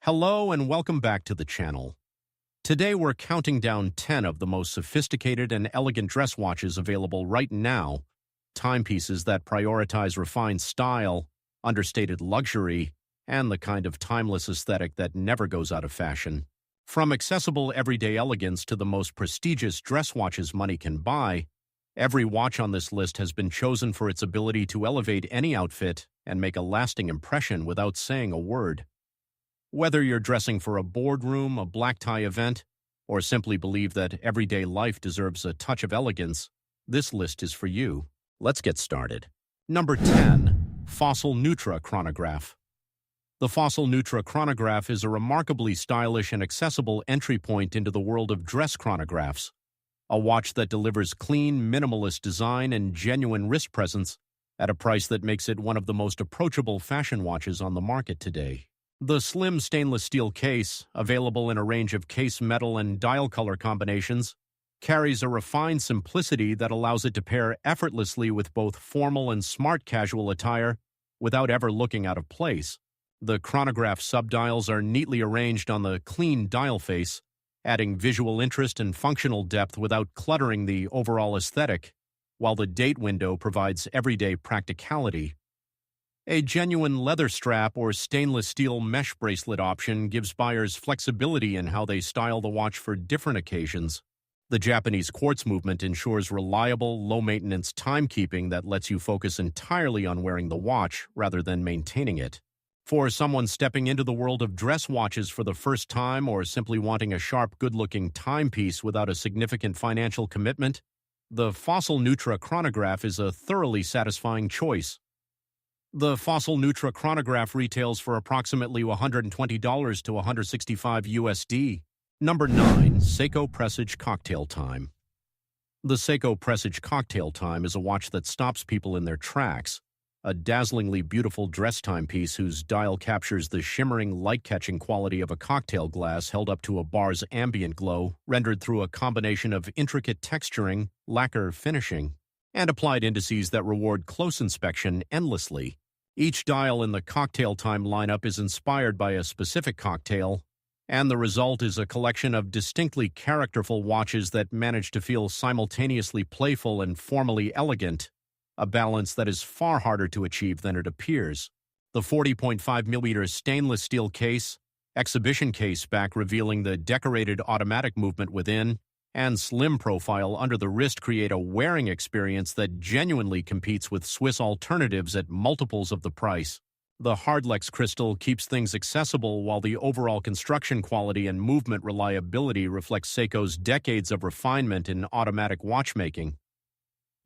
Hello and welcome back to the channel. Today we're counting down 10 of the most sophisticated and elegant dress watches available right now, timepieces that prioritize refined style, understated luxury, and the kind of timeless aesthetic that never goes out of fashion. From accessible everyday elegance to the most prestigious dress watches money can buy, every watch on this list has been chosen for its ability to elevate any outfit and make a lasting impression without saying a word. Whether you're dressing for a boardroom, a black tie event, or simply believe that everyday life deserves a touch of elegance, this list is for you. Let's get started. Number 10. Fossil Neutra Chronograph. The Fossil Neutra Chronograph is a remarkably stylish and accessible entry point into the world of dress chronographs, a watch that delivers clean, minimalist design and genuine wrist presence at a price that makes it one of the most approachable fashion watches on the market today. The slim stainless steel case, available in a range of case metal and dial color combinations, carries a refined simplicity that allows it to pair effortlessly with both formal and smart casual attire without ever looking out of place. The chronograph subdials are neatly arranged on the clean dial face, adding visual interest and functional depth without cluttering the overall aesthetic, while the date window provides everyday practicality. A genuine leather strap or stainless steel mesh bracelet option gives buyers flexibility in how they style the watch for different occasions. The Japanese quartz movement ensures reliable, low-maintenance timekeeping that lets you focus entirely on wearing the watch rather than maintaining it. For someone stepping into the world of dress watches for the first time or simply wanting a sharp, good-looking timepiece without a significant financial commitment, the Fossil Neutra Chronograph is a thoroughly satisfying choice. The Fossil Neutra Chronograph retails for approximately $120 to $165 USD. Number 9. Seiko Presage Cocktail Time. The Seiko Presage Cocktail Time is a watch that stops people in their tracks, a dazzlingly beautiful dress timepiece whose dial captures the shimmering, light-catching quality of a cocktail glass held up to a bar's ambient glow, rendered through a combination of intricate texturing, lacquer finishing, and applied indices that reward close inspection endlessly. Each dial in the Cocktail Time lineup is inspired by a specific cocktail, and the result is a collection of distinctly characterful watches that manage to feel simultaneously playful and formally elegant, a balance that is far harder to achieve than it appears. The 40.5mm stainless steel case, exhibition case back revealing the decorated automatic movement within, and slim profile under the wrist create a wearing experience that genuinely competes with Swiss alternatives at multiples of the price. The Hardlex crystal keeps things accessible while the overall construction quality and movement reliability reflects Seiko's decades of refinement in automatic watchmaking.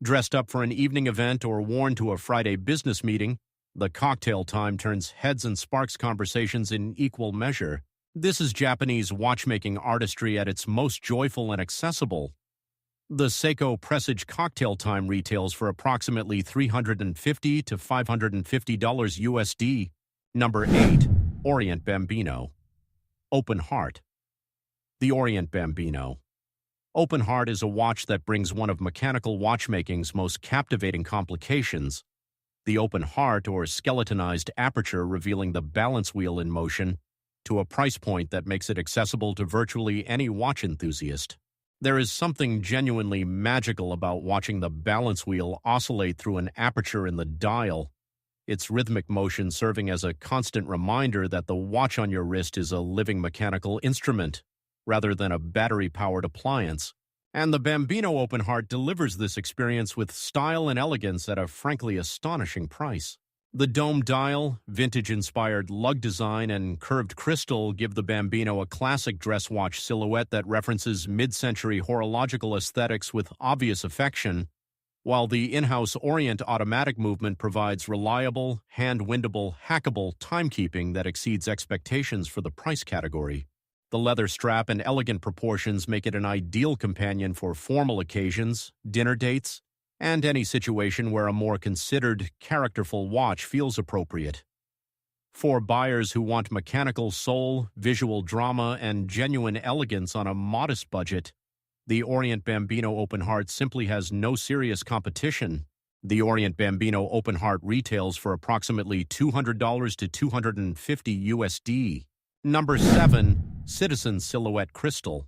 Dressed up for an evening event or worn to a Friday business meeting, the Cocktail Time turns heads and sparks conversations in equal measure. This is Japanese watchmaking artistry at its most joyful and accessible. The Seiko Presage Cocktail Time retails for approximately $350 to $550 USD. Number 8. Orient Bambino. Open Heart. The Orient Bambino. Open Heart is a watch that brings one of mechanical watchmaking's most captivating complications, the open heart or skeletonized aperture revealing the balance wheel in motion, to a price point that makes it accessible to virtually any watch enthusiast. There is something genuinely magical about watching the balance wheel oscillate through an aperture in the dial, its rhythmic motion serving as a constant reminder that the watch on your wrist is a living mechanical instrument, rather than a battery-powered appliance. And the Bambino Open Heart delivers this experience with style and elegance at a frankly astonishing price. The dome dial, vintage-inspired lug design, and curved crystal give the Bambino a classic dress watch silhouette that references mid-century horological aesthetics with obvious affection, while the in-house Orient automatic movement provides reliable, hand-windable, hackable timekeeping that exceeds expectations for the price category. The leather strap and elegant proportions make it an ideal companion for formal occasions, dinner dates, and any situation where a more considered, characterful watch feels appropriate. For buyers who want mechanical soul, visual drama, and genuine elegance on a modest budget, the Orient Bambino Open Heart simply has no serious competition. The Orient Bambino Open Heart retails for approximately $200 to $250 USD. Number 7. Citizen Silhouette Crystal.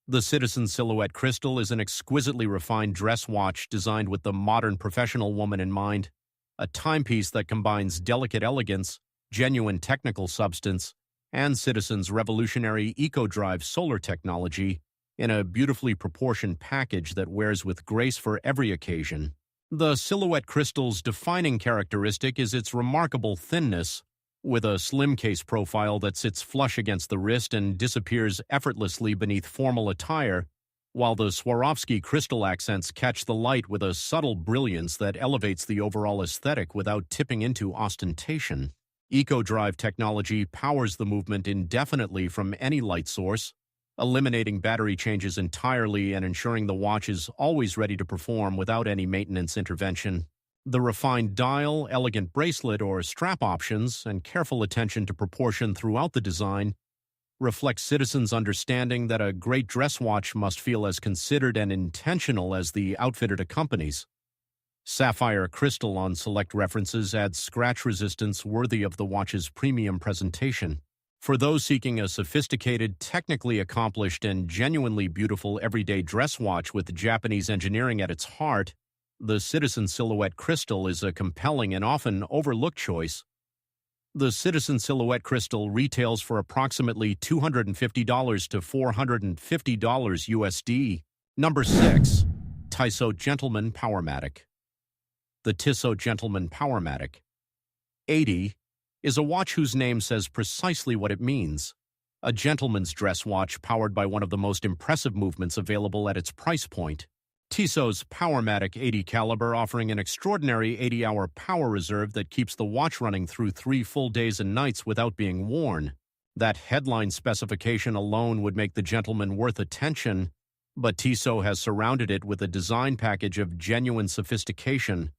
The Citizen Silhouette Crystal is an exquisitely refined dress watch designed with the modern professional woman in mind, a timepiece that combines delicate elegance, genuine technical substance, and Citizen's revolutionary eco-drive solar technology in a beautifully proportioned package that wears with grace for every occasion. The Silhouette Crystal's defining characteristic is its remarkable thinness, with a slim case profile that sits flush against the wrist and disappears effortlessly beneath formal attire, while the Swarovski crystal accents catch the light with a subtle brilliance that elevates the overall aesthetic without tipping into ostentation. EcoDrive technology powers the movement indefinitely from any light source, eliminating battery changes entirely and ensuring the watch is always ready to perform without any maintenance intervention. The refined dial, elegant bracelet or strap options, and careful attention to proportion throughout the design reflect Citizen's understanding that a great dress watch must feel as considered and intentional as the outfit it accompanies. Sapphire crystal on select references adds scratch resistance worthy of the watch's premium presentation. For those seeking a sophisticated, technically accomplished, and genuinely beautiful everyday dress watch with Japanese engineering at its heart, the Citizen Silhouette Crystal is a compelling and often overlooked choice. The Citizen Silhouette Crystal retails for approximately $250 to $450 USD. Number 6. Tissot Gentleman Powermatic. The Tissot Gentleman Powermatic 80 is a watch whose name says precisely what it means. A gentleman's dress watch powered by one of the most impressive movements available at its price point. Tissot's Powermatic 80 caliber offering an extraordinary 80-hour power reserve that keeps the watch running through 3 full days and nights without being worn. That headline specification alone would make the gentleman worth attention, but Tissot has surrounded it with a design package of genuine sophistication,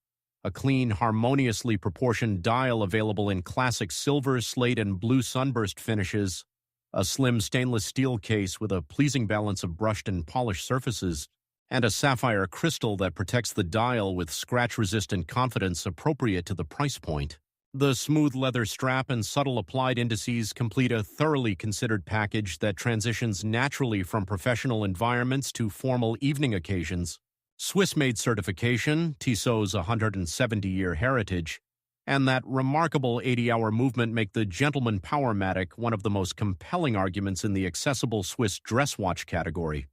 a clean, harmoniously proportioned dial available in classic silver, slate, and blue sunburst finishes, a slim stainless steel case with a pleasing balance of brushed and polished surfaces, and a sapphire crystal that protects the dial with scratch-resistant confidence appropriate to the price point. The smooth leather strap and subtle applied indices complete a thoroughly considered package that transitions naturally from professional environments to formal evening occasions. Swiss-made certification, Tissot's 170-year heritage, and that remarkable 80-hour movement make the Gentleman Powermatic one of the most compelling arguments in the accessible Swiss dress watch category.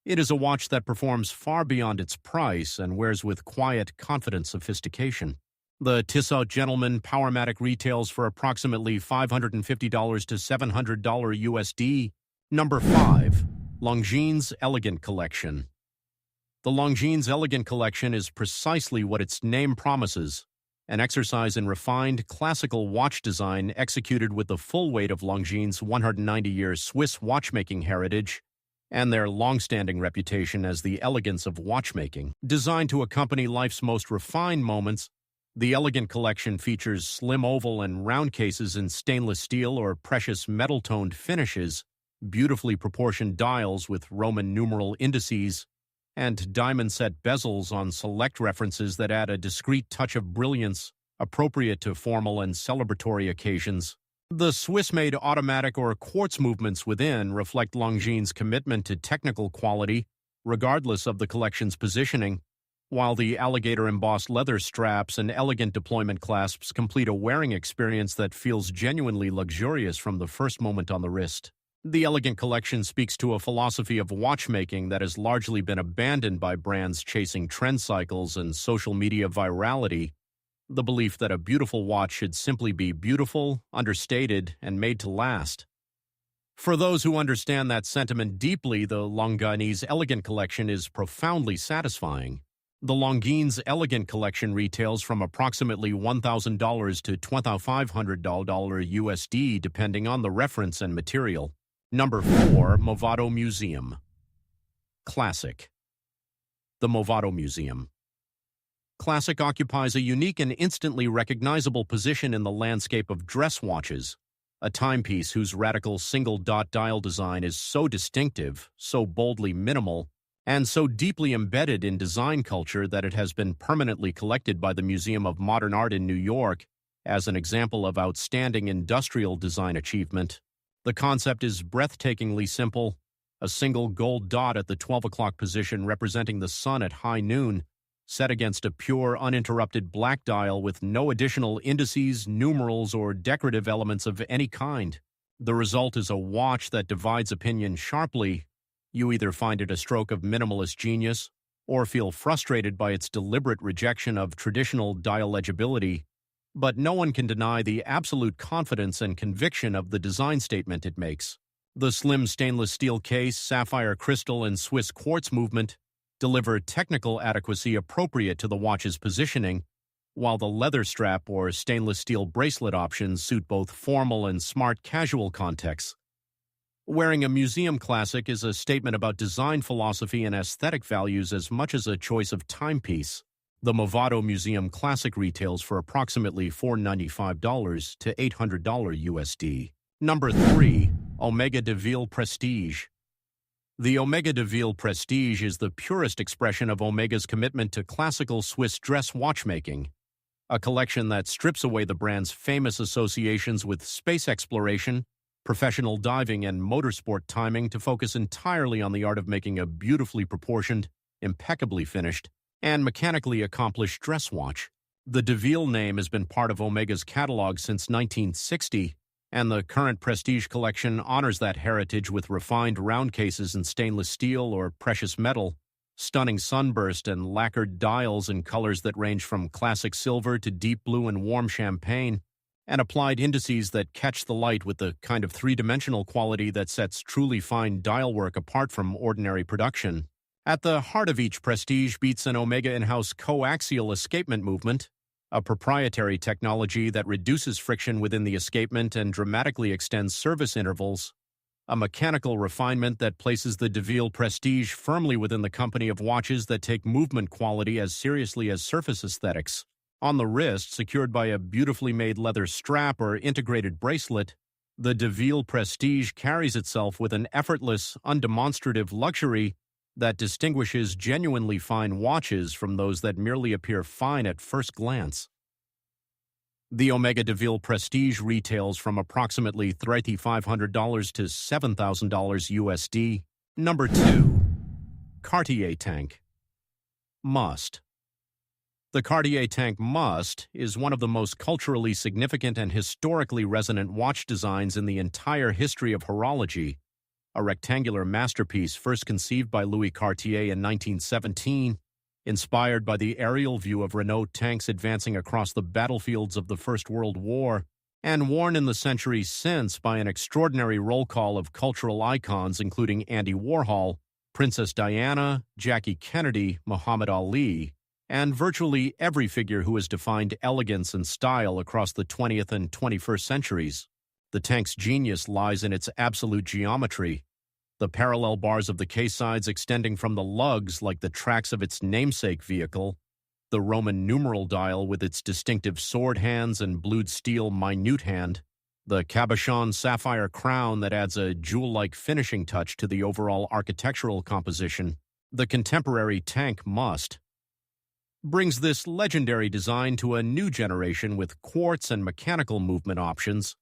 It is a watch that performs far beyond its price and wears with quiet, confident sophistication. The Tissot Gentleman Powermatic retails for approximately $550 to $700 USD. Number 5. Longines Elegant Collection. The Longines Elegant Collection is precisely what its name promises, an exercise in refined, classical watch design executed with the full weight of Longines' 190-year Swiss watchmaking heritage and their long-standing reputation as the elegance of watchmaking. Designed to accompany life's most refined moments, the Elegant Collection features slim oval and round cases in stainless steel or precious metal-toned finishes, beautifully proportioned dials with Roman numeral indices, and diamond-set bezels on select references that add a discreet touch of brilliance appropriate to formal and celebratory occasions. The Swiss-made automatic or quartz movements within reflect Longines' commitment to technical quality, regardless of the collection's positioning, while the alligator-embossed leather straps and elegant deployment clasps complete a wearing experience that feels genuinely luxurious from the first moment on the wrist. The Elegant Collection speaks to a philosophy of watchmaking that has largely been abandoned by brands chasing trend cycles and social media virality, the belief that a beautiful watch should simply be beautiful, understated, and made to last. For those who understand that sentiment deeply, the Longines Elegant Collection is profoundly satisfying. The Longines Elegant Collection retails from approximately $1,000 to $2,500 USD depending on the reference and material. Number 4. Movado Museum Classic. The Movado Museum Classic occupies a unique and instantly recognizable position in the landscape of dress watches, a timepiece whose radical single-dot dial design is so distinctive, so boldly minimal, and so deeply embedded in design culture that it has been permanently collected by the Museum of Modern Art in New York As an example of outstanding industrial design achievement, the concept is breathtakingly simple: a single gold dot at the 12 o'clock position representing the sun at high noon, set against a pure, uninterrupted black dial with no additional indices, numerals, or decorative elements of any kind. The result is a watch that divides opinion sharply. You either find it a stroke of minimalist genius, or feel frustrated by its deliberate rejection of traditional dial legibility. But no one can deny the absolute confidence and conviction of the design statement it makes. The slim stainless steel case, sapphire crystal, and Swiss quartz movement deliver technical adequacy appropriate to the watch's positioning, while the leather strap or stainless steel bracelet options suit both formal and smart casual contexts. Wearing a museum classic is a statement about design philosophy and aesthetic values as much as a choice of timepiece. The Movado Museum Classic retails for approximately $495 to $800 USD. Number 3. Omega De Ville Prestige. The Omega De Ville Prestige is the purest expression of Omega's commitment to classical Swiss dress watchmaking, a collection that strips away the brand's famous associations with space exploration, professional diving, and motorsport timing to focus entirely on the art of making a beautifully proportioned, impeccably finished, and mechanically accomplished dress watch. The De Ville name has been part of Omega's catalog since 1960, and the current Prestige collection honors that heritage with refined round cases in stainless steel or precious metal, stunning sunburst, and lacquered dials in colors that range from classic silver to deep blue and warm champagne, and applied indices that catch the light with the kind of three-dimensional quality that sets truly fine dial work apart from ordinary production. At the heart of each Prestige beats an Omega in-house coaxial escapement movement, a proprietary technology that reduces friction within the escapement and dramatically extends service intervals, a mechanical refinement that places the De Ville Prestige firmly within the company of watches that take movement quality as seriously as surface aesthetics. On the wrist, secured by a beautifully made leather strap or integrated bracelet, the De Ville Prestige carries itself with an effortless, undemonstrative luxury that distinguishes genuinely fine watches from those that merely appear fine at first glance. The Omega De Ville Prestige retails from approximately $3,500 to $7,000 USD. Number 2. Cartier Tank Must. The Cartier Tank Must is one of the most culturally significant and historically resonant watch designs in the entire history of horology, a rectangular masterpiece first conceived by Louis Cartier in 1917, inspired by the aerial view of Renault tanks advancing across the battlefields of the First World War, and worn in the centuries since by an extraordinary roll call of cultural icons including Andy Warhol, Princess Diana, Jackie Kennedy, Muhammad Ali, and virtually every figure who has defined elegance and style across the 20th and 21st centuries. The tank's genius lies in its absolute geometry, the parallel bars of the case sides extending from the lugs like the tracks of its namesake vehicle, the Roman numeral dial with its distinctive sword hands and blued steel minute hand, the cabochon sapphire crown that adds a jewel-like finishing touch to the overall architectural composition. The contemporary Tank Must brings this legendary design to a new generation with quartz and mechanical movement options,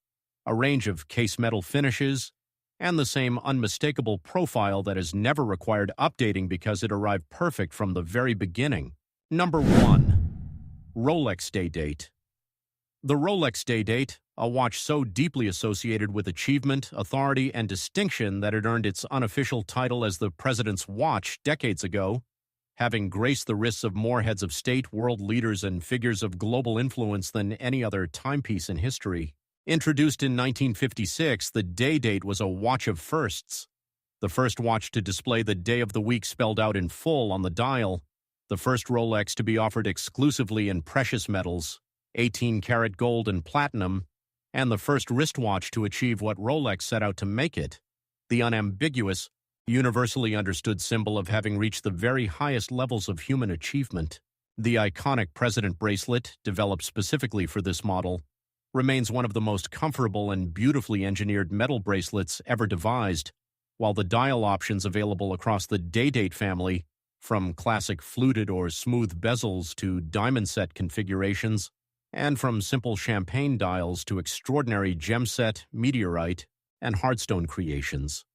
a range of case metal finishes, and the same unmistakable profile that has never required updating because it arrived perfect from the very beginning. Number 1. Rolex Day-Date. The Rolex Day-Date, a watch so deeply associated with achievement, authority, and distinction that it earned its unofficial title as the President's Watch decades ago, having graced the wrists of more heads of state, world leaders, and figures of global influence than any other timepiece in history. Introduced in 1956, the Day-Date was a watch of firsts. The first watch to display the day of the week spelled out in full on the dial, the first Rolex to be offered exclusively in precious metals, 18-karat gold and platinum, and the first wristwatch to achieve what Rolex set out to make it, the unambiguous, universally understood symbol of having reached the very highest levels of human achievement. The iconic President bracelet, developed specifically for this model, remains one of the most comfortable and beautifully engineered metal bracelets ever devised, while the dial options available across the Day-Date family, from classic fluted or smooth bezels to diamond set configurations, and from simple champagne dials to extraordinary gemset, meteorite, and hardstone creations.